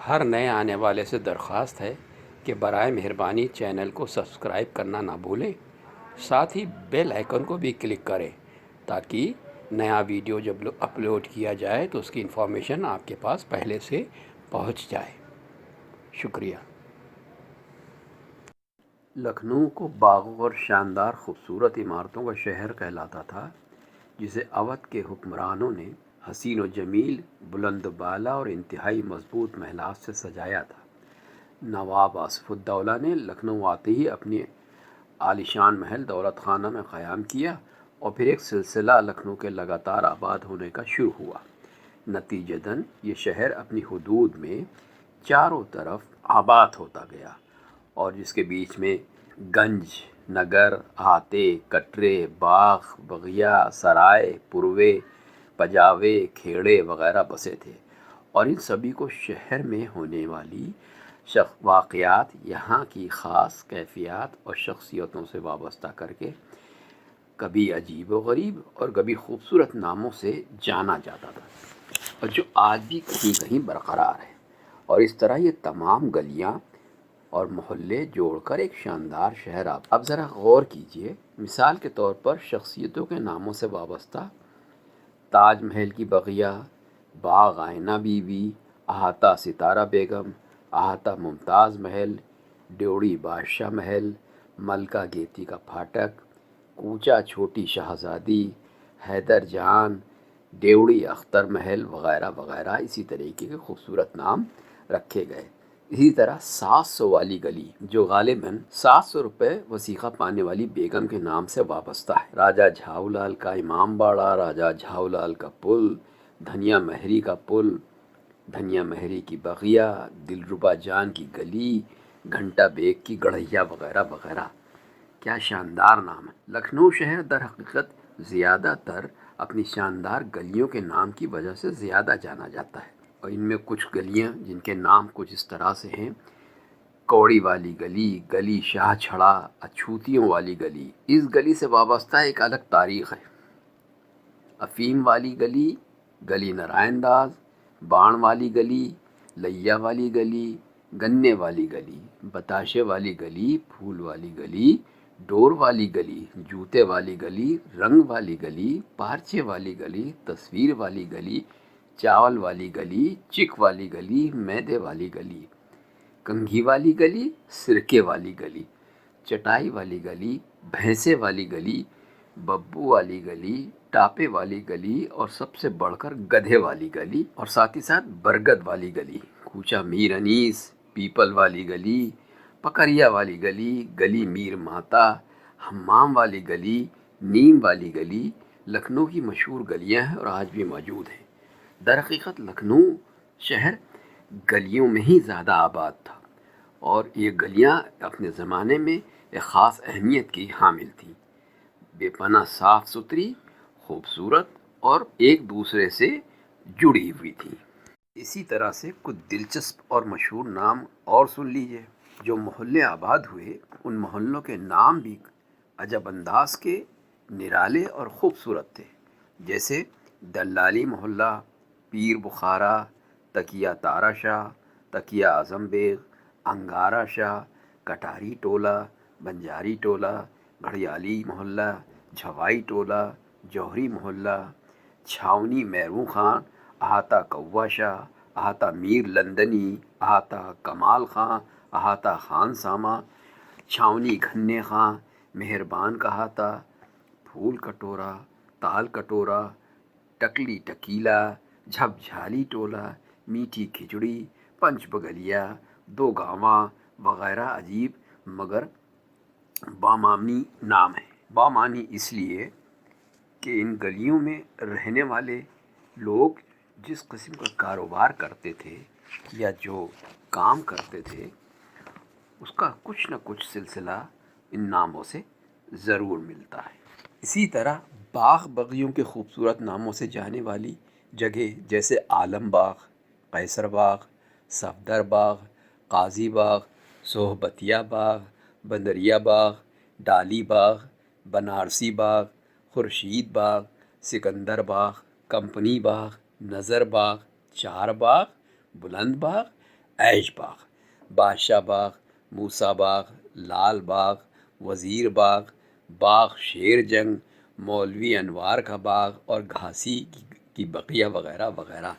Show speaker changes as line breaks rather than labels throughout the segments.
ہر نئے آنے والے سے درخواست ہے کہ برائے مہربانی چینل کو سبسکرائب کرنا نہ بھولیں، ساتھ ہی بیل آئیکن کو بھی کلک کریں تاکہ نیا ویڈیو جب اپلوڈ کیا جائے تو اس کی انفارمیشن آپ کے پاس پہلے سے پہنچ جائے۔ شکریہ۔ لکھنؤ کو باغوں اور شاندار خوبصورت عمارتوں کا شہر کہلاتا تھا، جسے اودھ کے حکمرانوں نے حسین و جمیل، بلند بالا اور انتہائی مضبوط محلات سے سجایا تھا۔ نواب آصف الدولہ نے لکھنؤ آتے ہی اپنی عالیشان محل دولت خانہ میں قیام کیا اور پھر ایک سلسلہ لکھنؤ کے لگاتار آباد ہونے کا شروع ہوا۔ نتیجتاً یہ شہر اپنی حدود میں چاروں طرف آباد ہوتا گیا، اور جس کے بیچ میں گنج، نگر، احاطے، کٹرے، باغ، بغیا، سرائے، پروے، پجاوے، کھیڑے وغیرہ بسے تھے، اور ان سبھی کو شہر میں ہونے والی واقعات، یہاں کی خاص کیفیات اور شخصیتوں سے وابستہ کر کے کبھی عجیب و غریب اور کبھی خوبصورت ناموں سے جانا جاتا تھا، اور جو آج بھی کہیں کہیں برقرار ہے۔ اور اس طرح یہ تمام گلیاں اور محلے جوڑ کر ایک شاندار شہر اب ذرا غور کیجئے۔ مثال کے طور پر شخصیتوں کے ناموں سے وابستہ تاج محل کی بغیا، باغ آئینہ بی بی، احاطہ ستارہ بیگم، احاطہ ممتاز محل، ڈیوڑی بادشاہ محل، ملکہ گیتی کا پھاٹک، کوچہ چھوٹی شہزادی، حیدر جان، ڈیوڑی اختر محل وغیرہ وغیرہ، اسی طریقے کے خوبصورت نام رکھے گئے۔ اسی طرح 700 والی گلی، جو غالباً 700 روپے وثیقہ پانے والی بیگم کے نام سے وابستہ ہے، راجہ جھاؤ لال کا امام باڑہ، راجہ جھاؤ لال کا پل، دھنیا مہری کا پل، دھنیا مہری کی بغیا، دلربا جان کی گلی، گھنٹہ بیگ کی گڑھیا وغیرہ وغیرہ۔ کیا شاندار نام ہے! لکھنؤ شہر در حقیقت زیادہ تر اپنی شاندار گلیوں کے نام کی وجہ سے زیادہ جانا جاتا ہے، اور ان میں کچھ گلیاں جن کے نام کچھ اس طرح سے ہیں: کوڑی والی گلی، گلی شاہ چھڑا، اچھوتیوں والی گلی۔ اس گلی سے وابستہ ایک الگ تاریخ ہے۔ افیم والی گلی، گلی نارائن داس، باڑ والی گلی، لیا والی گلی، گنے والی گلی، بتاشے والی گلی، پھول والی گلی، ڈور والی گلی، جوتے والی گلی، رنگ والی گلی، پارچے والی گلی، تصویر والی گلی، چاول والی گلی، چک والی گلی، میدے والی گلی، کنگھی والی گلی، سرکے والی گلی، چٹائی والی گلی، بھینسے والی گلی، ببو والی گلی، ٹاپے والی گلی، اور سب سے بڑھ کر گدھے والی گلی، اور ساتھ ہی ساتھ برگد والی گلی، کوچہ میر انیس، پیپل والی گلی، پکریا والی گلی، گلی میر ماتا، حمام والی گلی، نیم والی گلی، لکھنؤ کی مشہور گلیاں ہیں اور آج بھی موجود ہیں۔ در حقیقت لکھنؤ شہر گلیوں میں ہی زیادہ آباد تھا، اور یہ گلیاں اپنے زمانے میں ایک خاص اہمیت کی حامل تھیں، بے پناہ صاف ستھری، خوبصورت اور ایک دوسرے سے جڑی ہوئی تھیں۔ اسی طرح سے کچھ دلچسپ اور مشہور نام اور سن لیجئے۔ جو محلے آباد ہوئے ان محلوں کے نام بھی عجب انداز کے، نرالے اور خوبصورت تھے، جیسے دلالی محلہ، پیر بخارا، تکیہ تارا شاہ، تکیہ اعظم بیگ، انگارہ شاہ، کٹاری ٹولہ، بنجاری ٹولہ، گھڑیالی محلہ، جھوائی ٹولہ، جوہری محلہ، چھاونی میروں خان، احاطہ کوا شاہ، احاطہ میر لندنی، احاطہ کمال خان، احاطہ خان سامہ، چھاونی گھنے خان، مہربان کا احاطہ، پھول کٹورا، تال کٹورا، ٹکلی ٹکیلا، جھپ جھالی ٹولہ، میٹھی کھچڑی، پنچ بگلیا، دو گاواں وغیرہ عجیب مگر بامعنی نام ہیں۔ بامعنی اس لیے کہ ان گلیوں میں رہنے والے لوگ جس قسم کا کاروبار کرتے تھے یا جو کام کرتے تھے اس کا کچھ نہ کچھ سلسلہ ان ناموں سے ضرور ملتا ہے۔ اسی طرح باغ بغیوں کے خوبصورت ناموں سے جانے والی جگہ جیسے عالم باغ، قیصر باغ، صفدر باغ، قاضی باغ، صحبتیہ باغ، بندریا باغ، ڈالی باغ، بنارسی باغ، خورشید باغ، سکندر باغ، کمپنی باغ، نظر باغ، چار باغ، بلند باغ، عیش باغ، بادشاہ باغ، موسیٰ باغ، لال باغ، وزیر باغ، باغ شیر جنگ، مولوی انوار کا باغ اور گھاسی کی بقیہ وغیرہ وغیرہ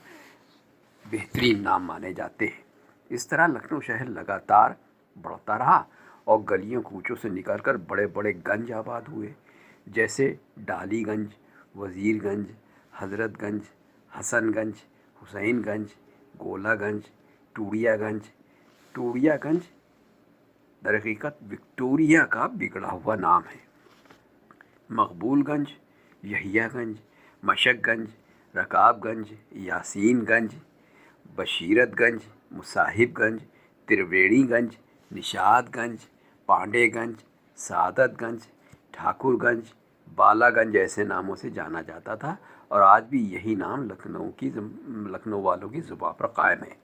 بہترین نام مانے جاتے ہیں۔ اس طرح لکھنؤ شہر لگاتار بڑھتا رہا اور گلیوں کوچوں سے نکل کر بڑے بڑے گنج آباد ہوئے، جیسے ڈالی گنج، وزیر گنج، حضرت گنج، حسن گنج، حسین گنج، گولا گنج، ٹوڑیا گنج۔ ٹوڑیا گنج در حقیقت وکٹوریہ کا بگڑا ہوا نام ہے۔ مقبول گنج، یحییٰ گنج، مشک گنج، رکاب گنج، یاسین گنج، بشیرت گنج، مصاحب گنج، ترویڑی گنج، نشاد گنج، پانڈے گنج، سعادت گنج، ٹھاکر گنج، بالا گنج ایسے ناموں سے جانا جاتا تھا، اور آج بھی یہی نام لکھنؤ والوں کی زبان پر قائم ہے۔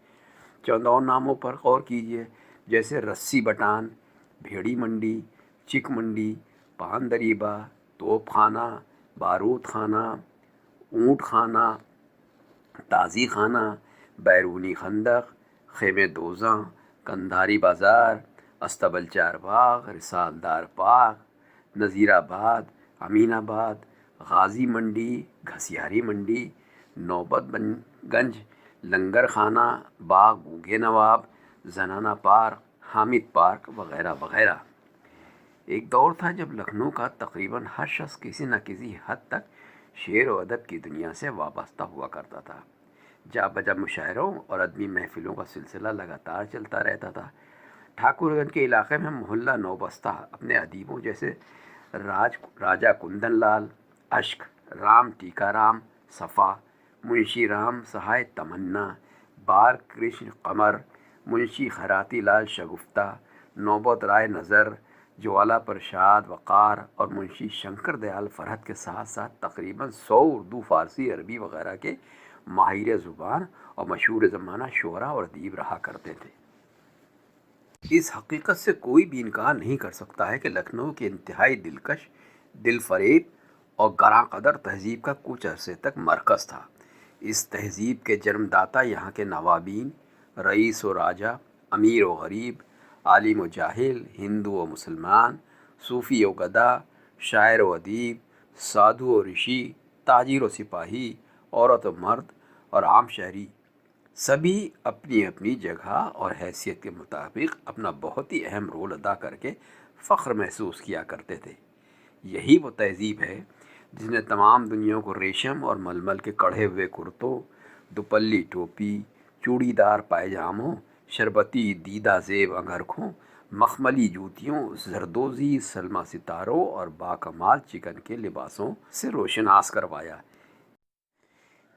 چند اور ناموں پر غور کیجیے، جیسے رسی بٹان، بھیڑی منڈی، چک منڈی، پان دریبا، توپ خانہ، بارود خانہ، اونٹ خانہ، تازی خانہ، بیرونی خندق، خیمے دوزاں، کندھاری بازار، استبل چار باغ، رسالدار باغ، نذیر آباد، امین آباد، غازی منڈی، گھسیاری منڈی، نوبت گنج، لنگر خانہ، باغ گونگے نواب، زنانہ پارک، حامد پارک وغیرہ وغیرہ۔ ایک دور تھا جب لکھنؤ کا تقریباً ہر شخص کسی نہ کسی حد تک شعر و ادب کی دنیا سے وابستہ ہوا کرتا تھا۔ جا بجا مشاعروں اور ادبی محفلوں کا سلسلہ لگاتار چلتا رہتا تھا۔ ٹھاکر گنج کے علاقے میں محلہ نوبستہ اپنے ادیبوں جیسے راجہ کندن لال، اشک، رام ٹیکا رام صفا، منشی رام سہائے تمنا، بال کرشن قمر، منشی خیراتی لال شگفتہ، نوبت رائے نظر، جوالا پرشاد وقار اور منشی شنکر دیال فرحت کے ساتھ ساتھ تقریباً 100 اردو، فارسی، عربی وغیرہ کے ماہر زبان اور مشہور زمانہ شعراء اور ادیب رہا کرتے تھے۔ اس حقیقت سے کوئی بھی انکار نہیں کر سکتا ہے کہ لکھنؤ کی انتہائی دلکش، دل فریب اور گراں قدر تہذیب کا کچھ عرصے تک مرکز تھا۔ اس تہذیب کے جنم داتا یہاں کے نوابین، رئیس و راجہ، امیر و غریب، عالم و جاہل، ہندو و مسلمان، صوفی و گدا، شاعر و ادیب، سادھو و رشی، تاجر و سپاہی، عورت و مرد اور عام شہری، سبھی اپنی اپنی جگہ اور حیثیت کے مطابق اپنا بہت ہی اہم رول ادا کر کے فخر محسوس کیا کرتے تھے۔ یہی وہ تہذیب ہے جس نے تمام دنیا کو ریشم اور ململ کے کڑھے ہوئے کرتوں، دوپلی ٹوپی، چوڑی دار پائجاموں، شربتی دیدہ زیب انگرکھوں، مخملی جوتیوں، زردوزی سلما ستاروں اور باکمال چکن کے لباسوں سے روشناس کروایا۔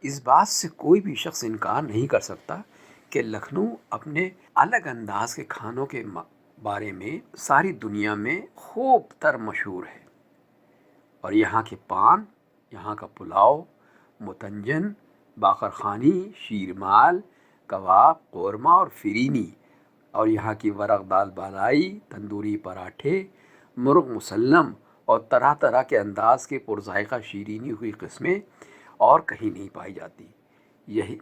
اس بات سے کوئی بھی شخص انکار نہیں کر سکتا کہ لکھنؤ اپنے الگ انداز کے کھانوں کے بارے میں ساری دنیا میں خوب تر مشہور ہے، اور یہاں کے پان، یہاں کا پلاؤ، متنجن، باقرخانی، شیرمال، کباب، قورمہ اور فرینی، اور یہاں کی ورق دال بالائی، تندوری پراٹھے، مرغ مسلم اور طرح طرح کے انداز کے پرذائقہ شیرینی ہوئی قسمیں اور کہیں نہیں پائی جاتی۔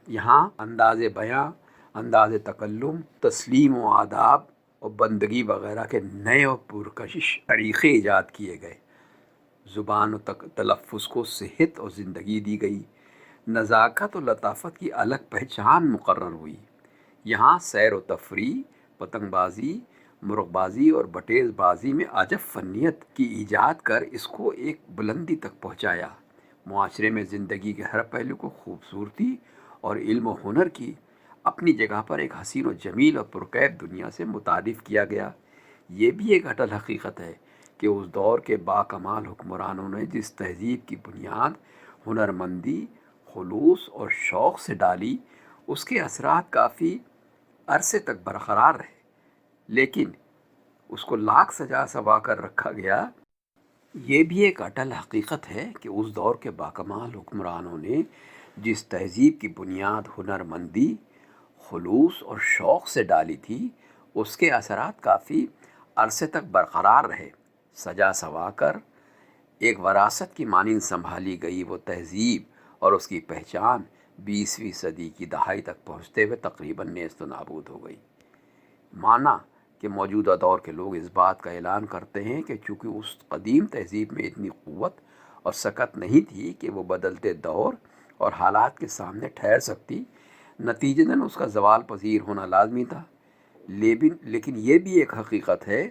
یہاں انداز بیاں، انداز تکلم، تسلیم و آداب اور بندگی وغیرہ کے نئے اور پرکشش طریقے ایجاد کیے گئے۔ زبان و تلفظ کو صحت اور زندگی دی گئی، نزاکت و لطافت کی الگ پہچان مقرر ہوئی۔ یہاں سیر و تفریح، پتنگ بازی، مرغ بازی اور بٹیز بازی میں عجب فنیت کی ایجاد کر اس کو ایک بلندی تک پہنچایا۔ معاشرے میں زندگی کے ہر پہلو کو خوبصورتی اور علم و ہنر کی اپنی جگہ پر ایک حسین و جمیل اور پرکیف دنیا سے متعارف کیا گیا۔ یہ بھی ایک اٹل حقیقت ہے کہ اس دور کے باکمال حکمرانوں نے جس تہذیب کی بنیاد ہنرمندی، خلوص اور شوق سے ڈالی، اس کے اثرات کافی عرصے تک برقرار رہے، لیکن اس کو لاکھ سجا سنوا کر رکھا گیا۔ یہ بھی ایک اٹل حقیقت ہے کہ اس دور کے باکمال حکمرانوں نے جس تہذیب کی بنیاد ہنرمندی، خلوص اور شوق سے ڈالی تھی، اس کے اثرات کافی عرصے تک برقرار رہے، سجا سنوا کر ایک وراثت کی مانند سنبھالی گئی وہ تہذیب اور اس کی پہچان 20ویں صدی کی دہائی تک پہنچتے ہوئے تقریباً نیست و نابود ہو گئی۔ مانا کہ موجودہ دور کے لوگ اس بات کا اعلان کرتے ہیں کہ چونکہ اس قدیم تہذیب میں اتنی قوت اور سکت نہیں تھی کہ وہ بدلتے دور اور حالات کے سامنے ٹھہر سکتی، نتیجتاً اس کا زوال پذیر ہونا لازمی تھا۔ لیکن یہ بھی ایک حقیقت ہے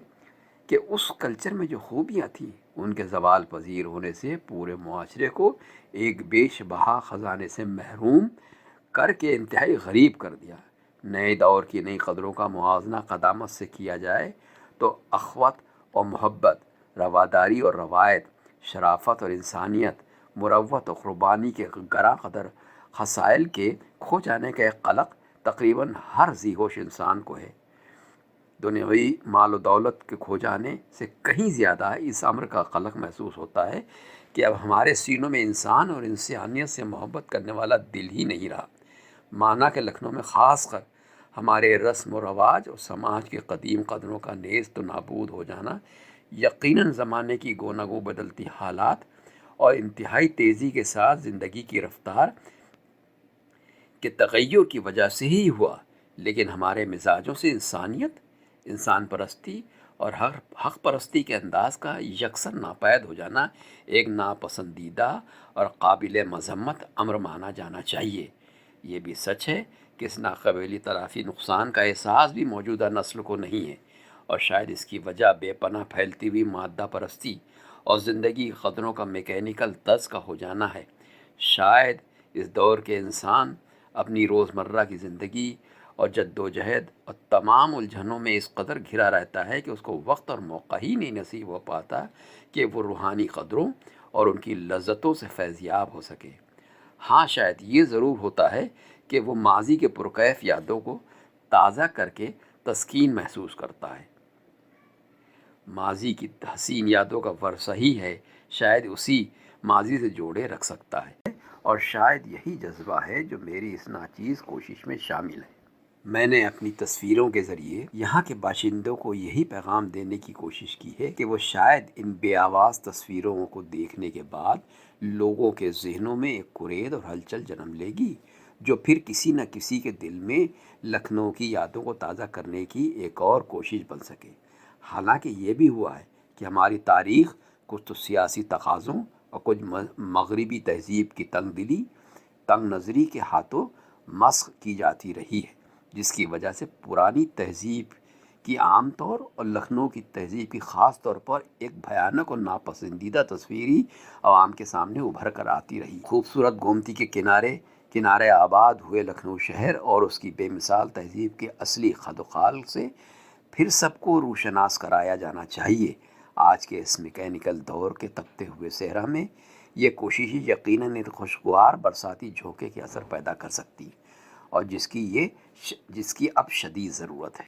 کہ اس کلچر میں جو خوبیاں تھیں ان کے زوال پذیر ہونے سے پورے معاشرے کو ایک بیش بہا خزانے سے محروم کر کے انتہائی غریب کر دیا۔ نئے دور کی نئی قدروں کا موازنہ قدامت سے کیا جائے تو اخوت اور محبت، رواداری اور روایت، شرافت اور انسانیت، مروت اور قربانی کے گراں قدر خصائل کے کھو جانے کا ایک قلق تقریباً ہر ذی ہوش انسان کو ہے۔ دنیاوی مال و دولت کے کھو جانے سے کہیں زیادہ اس امر کا قلق محسوس ہوتا ہے کہ اب ہمارے سینوں میں انسان اور انسانیت سے محبت کرنے والا دل ہی نہیں رہا۔ مانا کہ لکھنؤ میں خاص کر ہمارے رسم و رواج اور سماج کے قدیم قدروں کا نیست و نابود ہو جانا یقیناً زمانے کی گوناگو بدلتی حالات اور انتہائی تیزی کے ساتھ زندگی کی رفتار کے تغیر کی وجہ سے ہی ہوا، لیکن ہمارے مزاجوں سے انسانیت، انسان پرستی اور حق پرستی کے انداز کا یکسر ناپید ہو جانا ایک ناپسندیدہ اور قابل مذمت امر مانا جانا چاہیے۔ یہ بھی سچ ہے کہ اس ناقابل تلافی نقصان کا احساس بھی موجودہ نسل کو نہیں ہے، اور شاید اس کی وجہ بے پناہ پھیلتی ہوئی مادہ پرستی اور زندگی کی قدروں کا میکینیکل طرز کا ہو جانا ہے۔ شاید اس دور کے انسان اپنی روزمرہ کی زندگی اور جد و جہد اور تمام الجھنوں میں اس قدر گھرا رہتا ہے کہ اس کو وقت اور موقع ہی نہیں نصیب ہو پاتا کہ وہ روحانی قدروں اور ان کی لذتوں سے فیضیاب ہو سکے۔ ہاں، شاید یہ ضرور ہوتا ہے کہ وہ ماضی کے پرکیف یادوں کو تازہ کر کے تسکین محسوس کرتا ہے۔ ماضی کی حسین یادوں کا ورثہ ہی ہے، شاید اسی ماضی سے جوڑے رکھ سکتا ہے، اور شاید یہی جذبہ ہے جو میری اس ناچیز کوشش میں شامل ہے۔ میں نے اپنی تصویروں کے ذریعے یہاں کے باشندوں کو یہی پیغام دینے کی کوشش کی ہے کہ وہ شاید ان بے آواز تصویروں کو دیکھنے کے بعد لوگوں کے ذہنوں میں ایک کرید اور ہلچل جنم لے گی، جو پھر کسی نہ کسی کے دل میں لکھنؤ کی یادوں کو تازہ کرنے کی ایک اور کوشش بن سکے۔ حالانکہ یہ بھی ہوا ہے کہ ہماری تاریخ کچھ تو سیاسی تقاضوں اور کچھ مغربی تہذیب کی تنگ نظری کے ہاتھوں مسخ کی جاتی رہی ہے، جس کی وجہ سے پرانی تہذیب کی عام طور اور لکھنؤ کی تہذیب کی خاص طور پر ایک بھیانک اور ناپسندیدہ تصویری عوام کے سامنے ابھر کر آتی رہی۔ خوبصورت گومتی کے کنارے آباد ہوئے لکھنؤ شہر اور اس کی بے مثال تہذیب کے اصلی خد و خال سے پھر سب کو روشناس کرایا جانا چاہیے۔ آج کے اس میکینیکل دور کے تپتے ہوئے صحرا میں یہ کوشش یقیناً ایک خوشگوار برساتی جھونکے کے اثر پیدا کر سکتی، اور جس کی اب شدید ضرورت ہے۔